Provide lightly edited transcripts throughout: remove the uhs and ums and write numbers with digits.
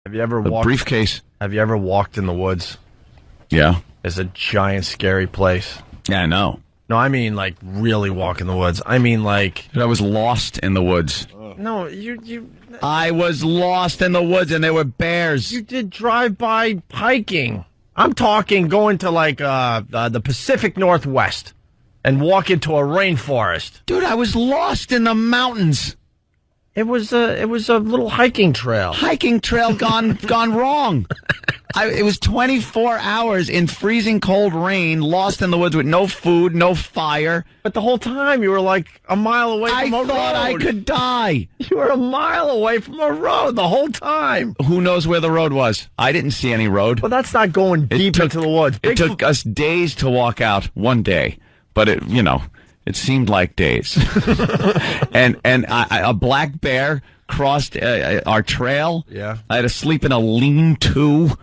Have you ever a briefcase. Have you ever walked in the woods? Yeah. It's a giant, scary place. Yeah, I know. No, I mean like really walk in the woods. I mean like I was lost in the woods. No, you. I was lost in the woods, and there were bears. You did drive-by hiking. I'm talking going to like the Pacific Northwest and walk into a rainforest. Dude, I was lost in the mountains. It was a little hiking trail. Hiking trail gone wrong. It was 24 hours in freezing cold rain, lost in the woods with no food, no fire. But the whole time you were like a mile away from a road. I thought I could die. You were a mile away from a road the whole time. Who knows where the road was? I didn't see any road. Well, that's not going deep into the woods. It took us days to walk out, one day. But it seemed like days. and a black bear crossed our trail. Yeah. I had to sleep in a lean-to.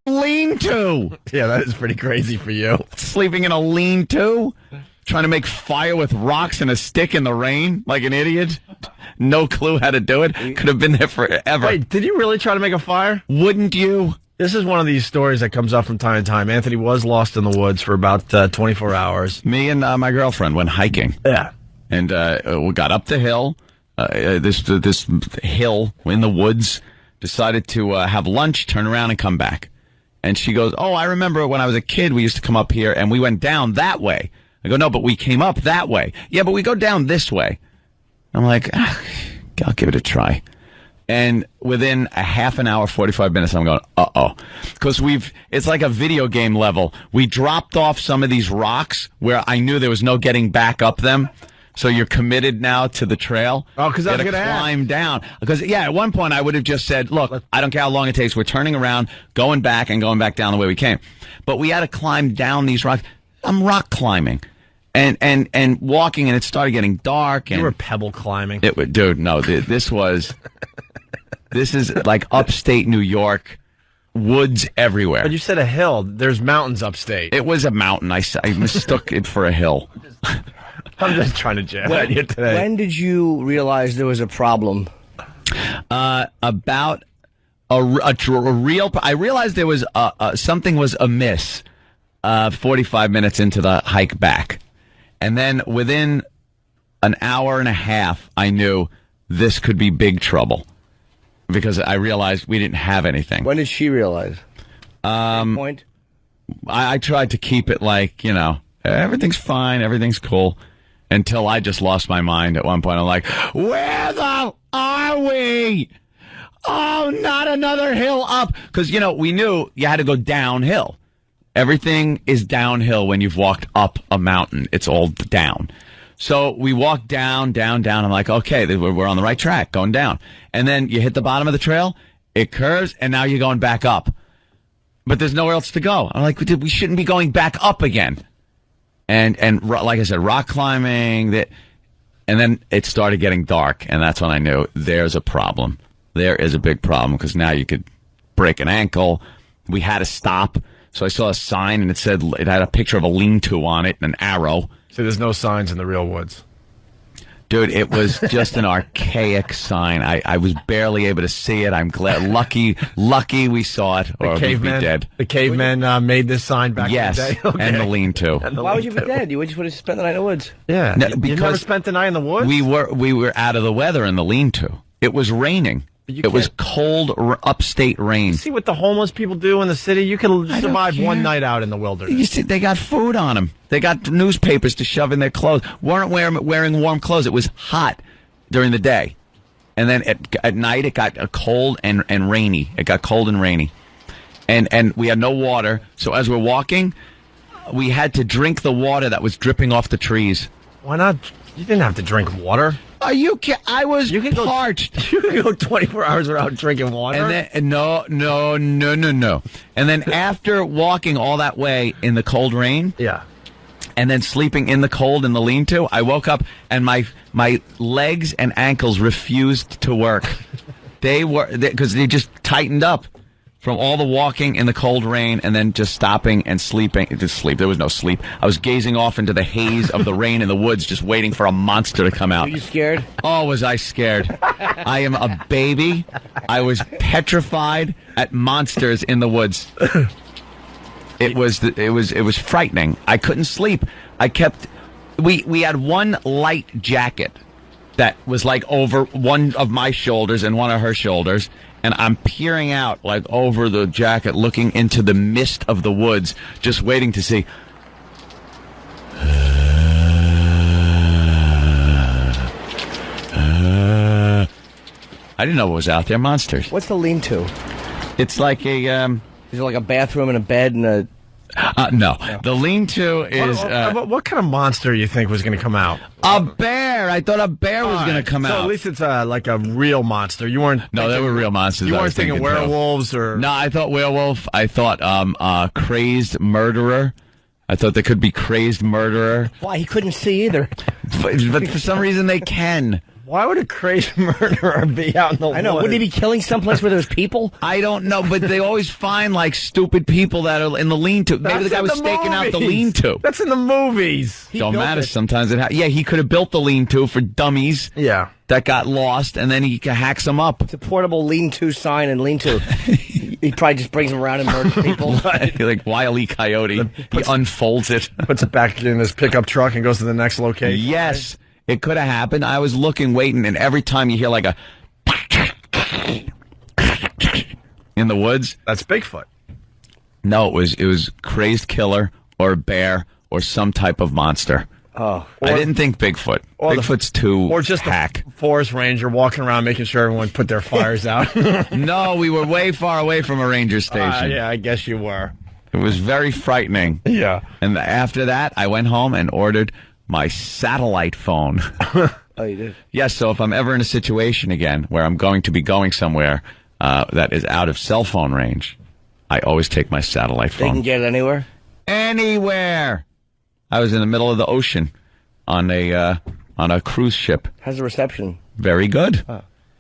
Lean-to! Yeah, that is pretty crazy for you. Sleeping in a lean-to? Trying to make fire with rocks and a stick in the rain like an idiot? No clue how to do it. Could have been there forever. Wait, did you really try to make a fire? Wouldn't you? This is one of these stories that comes up from time to time. Anthony was lost in the woods for about 24 hours. Me and my girlfriend went hiking. Yeah. And we got up the hill, this hill in the woods, decided to have lunch, turn around, and come back. And she goes, oh, I remember when I was a kid, we used to come up here, and we went down that way. I go, no, but we came up that way. Yeah, but we go down this way. I'm like, I'll give it a try. And within a half an hour, 45 minutes, I'm going, uh-oh. Because it's like a video game level. We dropped off some of these rocks where I knew there was no getting back up them. So you're committed now to the trail. Oh, because I was going to climb down. Because, at one point I would have just said, look, I don't care how long it takes. We're turning around, going back, and going back down the way we came. But we had to climb down these rocks. I'm rock climbing. And walking, and it started getting dark. And you were pebble climbing. Dude, no, this is like upstate New York, woods everywhere. But you said a hill. There's mountains upstate. It was a mountain. I mistook it for a hill. I'm just trying to jam at you today. When did you realize there was a problem? About a real. I realized there was something was amiss. 45 minutes into the hike back, and then within an hour and a half, I knew this could be big trouble because I realized we didn't have anything. When did she realize? Point. I tried to keep it like everything's fine, everything's cool. Until I just lost my mind at one point. I'm like, where the hell are we? Oh, not another hill up. Because, we knew you had to go downhill. Everything is downhill when you've walked up a mountain. It's all down. So we walked down, down, down. I'm like, okay, we're on the right track, going down. And then you hit the bottom of the trail, it curves, and now you're going back up. But there's nowhere else to go. I'm like, we shouldn't be going back up again. And like I said, rock climbing, and then it started getting dark, and that's when I knew there's a problem. There is a big problem, because now you could break an ankle. We had to stop, so I saw a sign, and it had a picture of a lean-to on it and an arrow. So there's no signs in the real woods. Dude, it was just an archaic sign. I was barely able to see it. I'm glad, lucky we saw it, or we'd be dead. The cavemen made this sign back in the day? Okay. And the lean-to. Why would you be dead? You just would have spent the night in the woods. Yeah. No, you never spent the night in the woods? We were out of the weather in the lean-to. It was raining. It was cold, upstate rain. See what the homeless people do in the city? You can survive one night out in the wilderness. You see, they got food on them. They got newspapers to shove in their clothes. Weren't wearing warm clothes. It was hot during the day. And then at night, it got cold and rainy. It got cold and rainy. And we had no water. So as we're walking, we had to drink the water that was dripping off the trees. Why not? You didn't have to drink water. Are you kidding? I was parched. You can go 24 hours without drinking water? And then, no. And then after walking all that way in the cold rain, and then sleeping in the cold in the lean-to, I woke up and my legs and ankles refused to work. Because they just tightened up from all the walking in the cold rain and then just stopping and sleeping. Just sleep. There was no sleep. I was gazing off into the haze of the rain in the woods, just waiting for a monster to come out. Were you scared? Oh, was I scared? I am a baby. I was petrified at monsters in the woods. It was frightening. I couldn't sleep. We had one light jacket that was like over one of my shoulders and one of her shoulders, and I'm peering out like over the jacket, looking into the mist of the woods, just waiting to see. I didn't know what was out there. Monsters. What's the lean-to? It's like a Is it like a bathroom and a bed and a... no. The lean-to is what kind of monster you think was going to come out? a bear. I thought a bear was going to come So out. at least it's like a real monster. You weren't. No, they were real monsters. You I weren't was thinking too. werewolves or. No, I thought werewolf. I thought crazed murderer. I thought there could be crazed murderer. Why, he couldn't see either. But for some reason they can. Why would a crazy murderer be out in the woods? I know. Wouldn't he be killing someplace where there's people? I don't know, but they always find like stupid people that are in the lean-to. Maybe the guy was staking out the lean-to. That's in the movies. Don't matter. Sometimes yeah, he could have built the lean-to for dummies. Yeah. That got lost, and then he hacks them up. It's a portable lean-to sign and lean-to. He probably just brings them around and murders people. Like Wile E. Coyote. He unfolds it. Puts it back in his pickup truck and goes to the next location. Yes, it could have happened. I was looking, waiting, and every time you hear like a in the woods, That's Bigfoot. no, it was crazed killer or a bear or some type of monster. Oh. I didn't think Bigfoot. Bigfoot's too Or just hack. a forest ranger walking around making sure everyone put their fires out. No, we were way far away from a ranger station. Yeah, I guess you were. It was very frightening. Yeah. And after that, I went home and ordered my satellite phone. Oh, you did? Yes, so if I'm ever in a situation again where I'm going to be going somewhere that is out of cell phone range, I always take my satellite They phone. can get it anywhere? Anywhere. I was in the middle of the ocean on a cruise ship. How's the reception? Very good.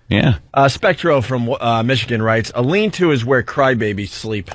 Yeah. Spectro from Michigan writes, a lean-to is where crybabies sleep.